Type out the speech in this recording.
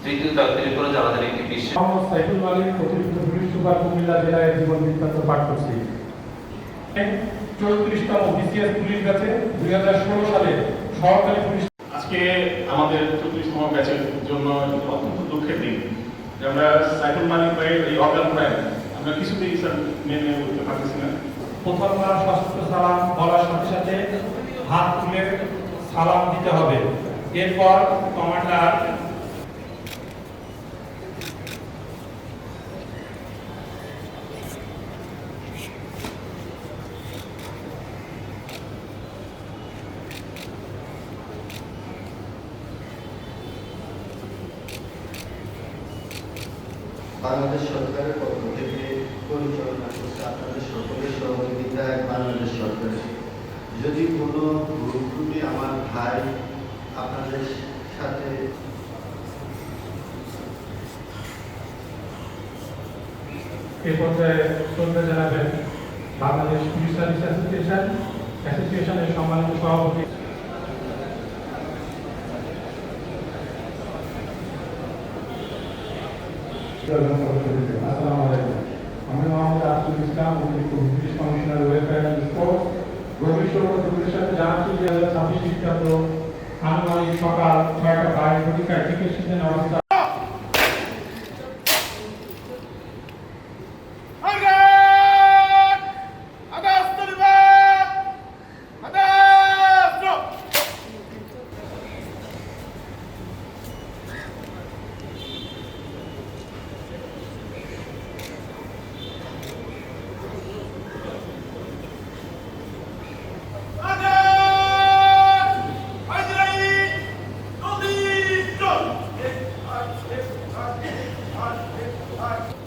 তৃতীয় তাকদীরের পরে আমাদের একটি বিশেষ মোহাম্মদ সাইফুল মালিক অতিরিক্ত পুলিশ সুপার কুমিল্লা জেলায় জীবন বৃত্তান্ত পাঠ করছি। 34তম বিসিএস পুলিশ ব্যাচে 2016 সালে সহকারী পুলিশ। আজকে আমাদের 34তম ব্যাচের জন্য অত্যন্ত দুঃখের দিন যে আমরা সাইফুল মালিক ভাইয়ের এই অজ্ঞান প্রায় আমরা কিছুতেই স্যার মেনে উঠতে পারতেছি না। প্রথমবার সশস্ত্র সালাম বলার সাথে সাথে হাত তুলে সালাম দিতে হবে। এরপর কমান্ডার বাংলাদেশ সরকারের পক্ষ থেকে পরিচালনা করছে আপনাদের সকলের সহযোগিতায় বাংলাদেশ সরকারের। যদি কোনো ভুল ত্রুটি আমার ভাই আপনাদের সাথে এ পর্যায়ে শ্রদ্ধা জানাবেন বাংলাদেশ পুলিশ সার্ভিস অ্যাসোসিয়েশনের সম্মানিত সভাপতি আসসালামু আলাইকুম। আমি মোহাম্মদ আব্দুল ইসলাম, অতিরিক্ত police commissioner welfare and sports. গভীর শোকের সাথে জানাচ্ছি যে 2026 খ্রিস্টাব্দ আনুমানিক সকাল 6টা 22 ঘটিকায় চিকিৎসাধীন অবস্থা All right.